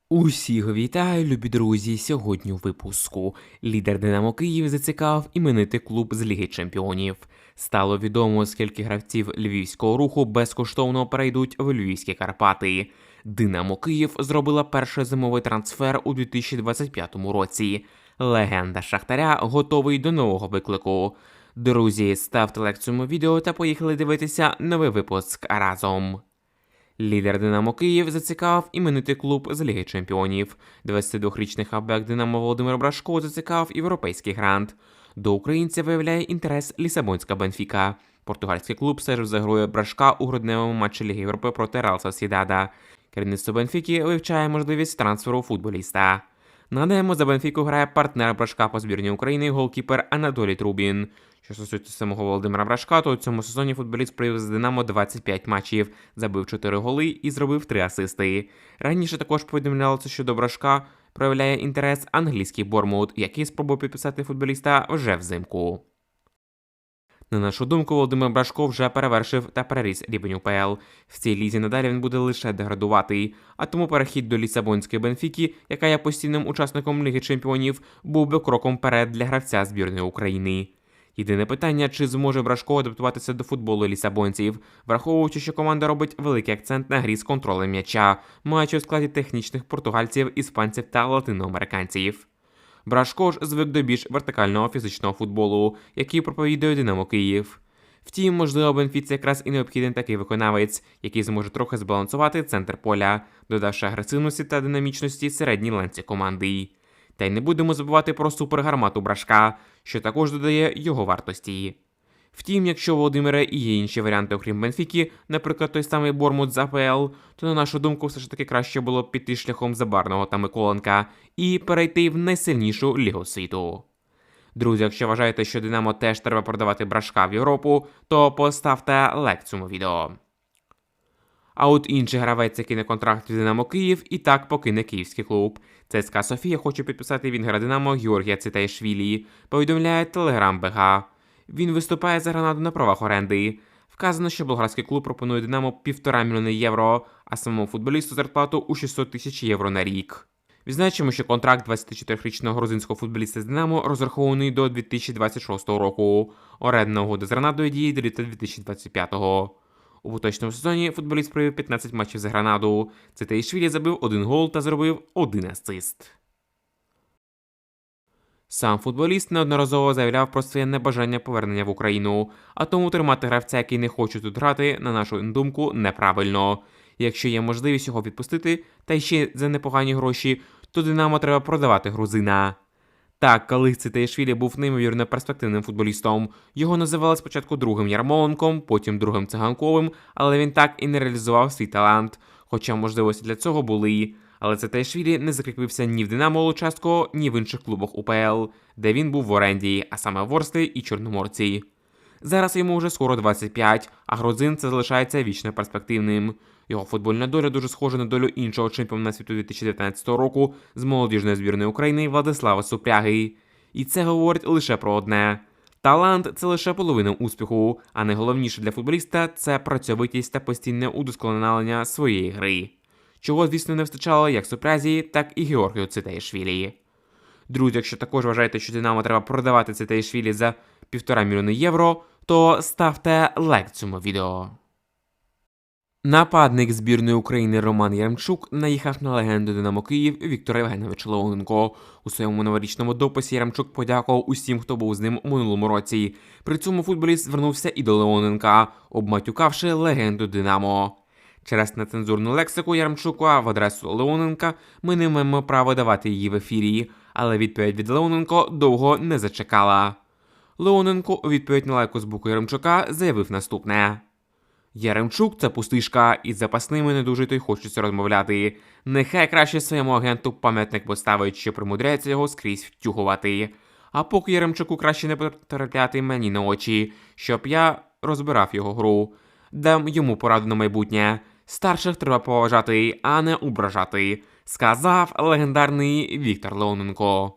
Усіх вітаю, любі друзі! Сьогодні у випуску. Лідер «Динамо Київ» зацікавив іменитий клуб з Ліги Чемпіонів. Стало відомо, скільки гравців Львівського Руху безкоштовно перейдуть в Львівські Карпати. «Динамо Київ» зробила перший зимовий трансфер у 2025 році. Легенда Шахтаря готовий до нового виклику. Друзі, ставте лайк цьому відео та поїхали дивитися новий випуск разом. Лідер «Динамо Київ» зацікавив іменитий клуб з Ліги Чемпіонів. 22-річний хавбек «Динамо» Володимир Брашко зацікавив європейський грант. До українця виявляє інтерес лісабонська Бенфіка. Португальський клуб стежив за грою Брашка у грудневому матчі Ліги Європи проти Реал Сосєдада. Керівництво Бенфіки вивчає можливість трансферу футболіста. Нагадаємо, за Бенфіку грає партнер Брашка по збірній України голкіпер Анатолій Трубін. Що стосується самого Володимира Брашка, то у цьому сезоні футболіст провів з «Динамо» 25 матчів, забив 4 голи і зробив 3 асисти. Раніше також повідомлялося, що до Брашка проявляє інтерес англійський Бормут, який спробує підписати футболіста вже взимку. На нашу думку, Володимир Брашко вже перевершив та переріс рівень УПЛ. В цій лізі надалі він буде лише деградувати, а тому перехід до лісабонської Бенфіки, яка є постійним учасником Ліги Чемпіонів, був би кроком вперед для гравця збірної України. Єдине питання, чи зможе Брашко адаптуватися до футболу лісабонців, враховуючи, що команда робить великий акцент на грі з контролем м'яча, маючи у складі технічних португальців, іспанців та латиноамериканців. Брашко ж звик до більш вертикального фізичного футболу, який проповідує «Динамо Київ». Втім, можливо, Бенфіці якраз і необхідний такий виконавець, який зможе трохи збалансувати центр поля, додавши агресивності та динамічності середній ланці команди. Та й не будемо забувати про супергармату Брашка, що також додає його вартості. Втім, якщо, Володимире, і є інші варіанти, окрім Бенфіки, наприклад, той самий Бормут з АПЛ, то, на нашу думку, все ж таки краще було б піти шляхом Забарного та Миколенка і перейти в найсильнішу лігу світу. Друзі, якщо вважаєте, що «Динамо» теж треба продавати Брашка в Європу, то поставте лайк цьому відео. А от інший гравець, який на контракті в «Динамо Київ», і так покине київський клуб. ЦСКА Софія хоче підписати вінгера «Динамо» Георгія Цитаїшвілі, повідомляє Телеграм БГ. Він виступає за Гранаду на правах оренди. Вказано, що болгарський клуб пропонує «Динамо» 1,5 мільйона євро, а самому футболісту зарплату у 600 тисяч євро на рік. Відзначимо, що контракт 24-річного грузинського футболіста з «Динамо» розрахований до 2026 року. Орендна угода з Гранадою діє до літа 2025-го. У поточному сезоні футболіст провів 15 матчів за Гранаду. Цитаїшвілі забив 1 гол та зробив 1 асист. Сам футболіст неодноразово заявляв про своє небажання повернення в Україну, а тому тримати гравця, який не хоче тут грати, на нашу думку, неправильно. Якщо є можливість його відпустити, та ще за непогані гроші, то «Динамо» треба продавати грузина. Так, колись Цитаїшвілі був неймовірно перспективним футболістом. Його називали спочатку другим Ярмоленком, потім другим Циганковим, але він так і не реалізував свій талант. Хоча можливості для цього були. Але Цитаїшвілі не закріпився ні в «Динамо» Лучаського, ні в інших клубах УПЛ, де він був в оренді, а саме в Ворслі і Чорноморці. Зараз йому вже скоро 25, а грузин це залишається вічно перспективним. Його футбольна доля дуже схожа на долю іншого чемпіона світу 2019 року з молодіжної збірної України Владислава Супряги. І це говорить лише про одне. Талант – це лише половина успіху, а найголовніше для футболіста – це працьовитість та постійне удосконалення своєї гри. Чого, звісно, не вистачало як Супрязі, так і Георгію Цитаїшвілі. Друзі, якщо також вважаєте, що «Динамо» треба продавати Цитаїшвілі за 1,5 мільйона євро, то ставте лайк цьому відео. Нападник збірної України Роман Яремчук наїхав на легенду «Динамо Київ» Віктора Євгеновича Леоненка. У своєму новорічному дописі Яремчук подякував усім, хто був з ним у минулому році. При цьому футболіст звернувся і до Леоненка, обматюкавши легенду «Динамо». Через нецензурну лексику Яремчука в адресу Леоненка ми не маємо права давати її в ефірі, але відповідь від Леоненко довго не зачекала. Леоненко у відповідь на лайку з боку Яремчука заявив наступне. Яремчук – це пустишка, і з запасними не дуже то й хочеться розмовляти. Нехай краще своєму агенту пам'ятник поставить, що примудряється його скрізь втюгувати. А поки Яремчуку краще не потрапляти мені на очі, щоб я розбирав його гру. Дам йому пораду на майбутнє. Старших треба поважати, а не ображати, сказав легендарний Віктор Леоненко.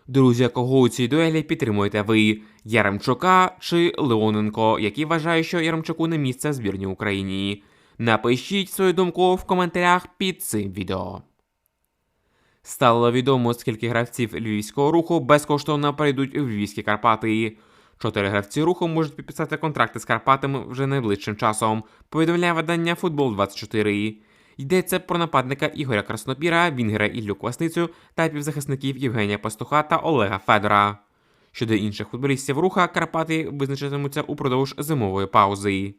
Друзі, кого у цій дуелі підтримуєте ви? Яремчука чи Леоненко, який вважає, що Яремчуку не місце в збірній Україні? Напишіть свою думку в коментарях під цим відео. Стало відомо, скільки гравців Львівського руху безкоштовно перейдуть у Львівські Карпати. 4 гравці руху можуть підписати контракти з Карпатами вже найближчим часом, повідомляє видання «Футбол-24». Йдеться про нападника Ігоря Краснопіра, вінгера Іллю Квасницю та півзахисників Євгенія Пастуха та Олега Федора. Щодо інших футболістів руха, Карпати визначатимуться упродовж зимової паузи.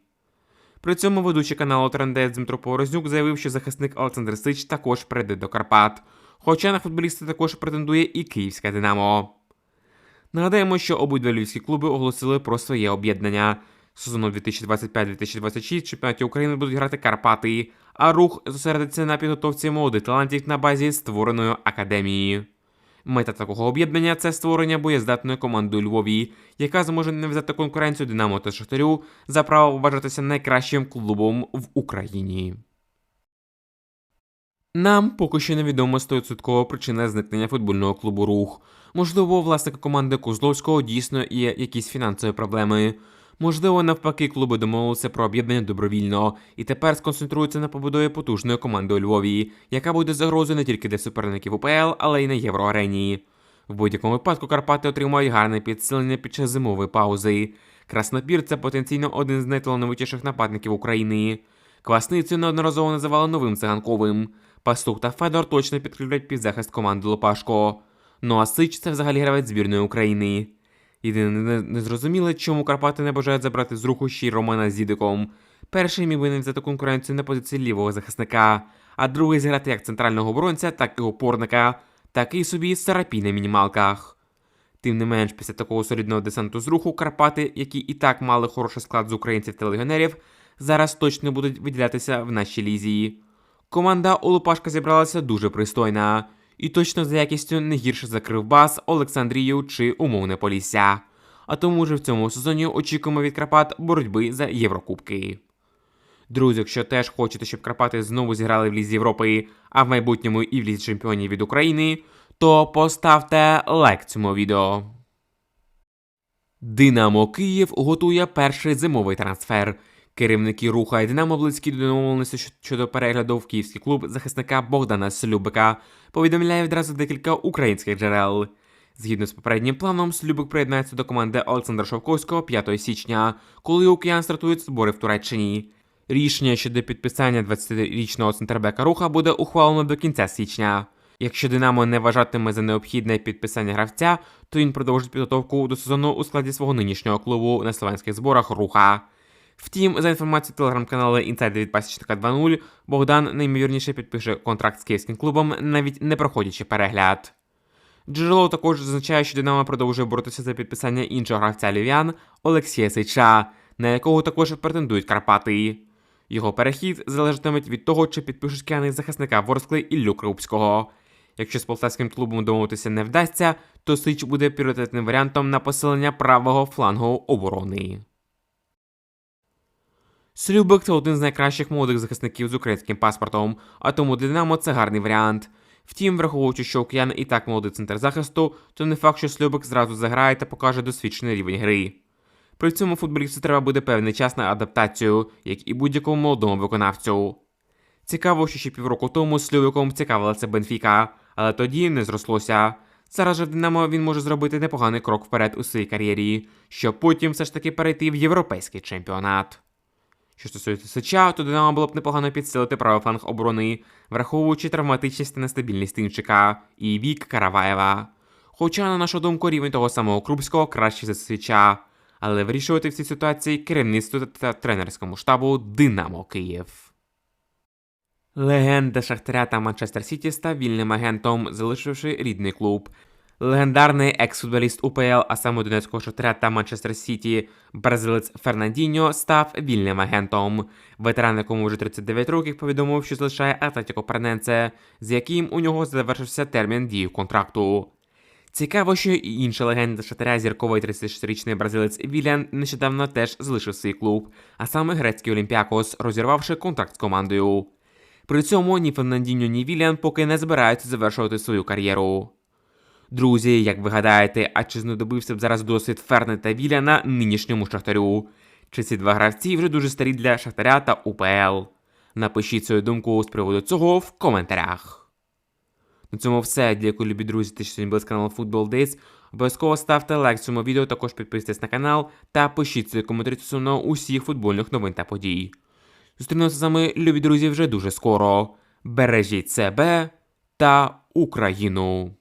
При цьому ведучий каналу «Трендець» Дмитро Поворознюк заявив, що захисник Олександр Сич також перейде до Карпат. Хоча на футболіста також претендує і київське «Динамо». Нагадаємо, що обидва львівські клуби оголосили про своє об'єднання. Сезону 2025-2026 в чемпіонаті України будуть грати Карпати, а рух зосередиться на підготовці молодих талантів на базі створеної академії. Мета такого об'єднання – це створення боєздатної команди у Львові, яка зможе нав'язати конкуренцію «Динамо» та «Шахтарю» за право вважатися найкращим клубом в Україні. Нам поки що невідомо 100% причина зникнення футбольного клубу «Рух». Можливо, власника команди Козловського дійсно є якісь фінансові проблеми. Можливо, навпаки, клуби домовилися про об'єднання добровільно і тепер сконцентруються на побудові потужної команди у Львові, яка буде загрозою не тільки для суперників УПЛ, але й на Євроарені. В будь-якому випадку Карпати отримають гарне підсилення під час зимової паузи. Краснопір – це потенційно один з найталановитіших нападників України. Квасницю неодноразово називали новим циганковим. Пастух та Федор точно підкріплять півзахист команди Лопашко. Ну а Сич – це взагалі гравець збірної України. Єдине незрозуміле, чому Карпати не бажають забрати з руху ще й Романа з Дідиком. Перший міг би не взяти конкуренцію на позиції лівого захисника, а другий зіграти як центрального оборонця, так і опорника, такий собі Сарапій на мінімалках. Тим не менш, після такого солідного десанту з руху, Карпати, які і так мали хороший склад з українців та легіонерів, зараз точно будуть виділятися в нашій лізі. Команда у Лопашка зібралася дуже пристойна. І точно за якістю не гірше за Кривбас, Олександрію чи умовне Полісся. А тому вже в цьому сезоні очікуємо від Карпат боротьби за Єврокубки. Друзі, якщо теж хочете, щоб Карпати знову зіграли в Лізі Європи, а в майбутньому і в Лізі Чемпіонів від України, то поставте лайк цьому відео. Динамо Київ готує перший зимовий трансфер. Керівники «Руха» і «Динамо» близькі до домовленості щодо перегляду в київський клуб захисника Богдана Слюбика, повідомляє відразу декілька українських джерел. Згідно з попереднім планом, Слюбик приєднається до команди Олександра Шовковського 5 січня, коли у киян стартують збори в Туреччині. Рішення щодо підписання 20-річного центрбека «Руха» буде ухвалено до кінця січня. Якщо «Динамо» не вважатиме за необхідне підписання гравця, то він продовжить підготовку до сезону у складі свого нинішнього клубу на словенських зборах «Руха». Втім, за інформацією телеграм-каналу «Інсайдер від Пасічника 2.0», Богдан найімовірніше підпише контракт з київським клубом, навіть не проходячи перегляд. Джерело також зазначає, що «Динамо» продовжує боротися за підписання іншого гравця львів'ян Олексія Сича, на якого також претендують Карпати. Його перехід залежатиме від того, чи підпишуть кияни захисника Ворскли Іллю Крупського. Якщо з полтавським клубом домовитися не вдасться, то Сич буде пріоритетним варіантом на посилення правого флангу оборони. Слюбик – це один з найкращих молодих захисників з українським паспортом, а тому для «Динамо» це гарний варіант. Втім, враховуючи, що у киян і так молодий центр захисту, то не факт, що Слюбик зразу заграє та покаже досвідчений рівень гри. При цьому футболісту треба буде певний час на адаптацію, як і будь-якому молодому виконавцю. Цікаво, що ще півроку тому Слюбиком цікавилася Бенфіка, але тоді не зрослося. Зараз же в «Динамо» він може зробити непоганий крок вперед у своїй кар'єрі, щоб потім все ж таки перейти в європейський чемпіонат. Що стосується Сича, то «Динамо» було б непогано підсилити правий фланг оборони, враховуючи травматичність та нестабільність Тинчика і вік Караваєва. Хоча, на нашу думку, рівень того самого Крупського краще за Сича. Але вирішувати в цій ситуації керівництву та тренерському штабу «Динамо Київ». Легенда Шахтаря та Манчестер Сіті став вільним агентом, залишивши рідний клуб. Легендарний екс-футболіст УПЛ, а саме Донецького Шахтаря та Манчестер Сіті, бразилець Фернандіньо став вільним агентом. Ветеран, якому вже 39 років, повідомив, що залишає Атлетіко Парненце, з яким у нього завершився термін дії контракту. Цікаво, що і інша легенда Шахтаря, зірковий 36-річний бразилець Вілян, нещодавно теж залишив свій клуб, а саме грецький Олімпіакос, розірвавши контракт з командою. При цьому ні Фернандіньо, ні Вілян поки не збираються завершувати свою кар'єру. Друзі, як ви гадаєте, а чи знадобився б зараз досвід Ферни та Віляна нинішньому Шахтарю? Чи ці два гравці вже дуже старі для Шахтаря та УПЛ? Напишіть свою думку з приводу цього в коментарях. На цьому все. Дякую, любі друзі, що сьогодні були з каналу Football Days. Обов'язково ставте лайк цьому відео, також підписуйтесь на канал та пишіть свої коментарі стосовно усіх футбольних новин та подій. Зустрінемося з вами, любі друзі, вже дуже скоро. Бережіть себе та Україну!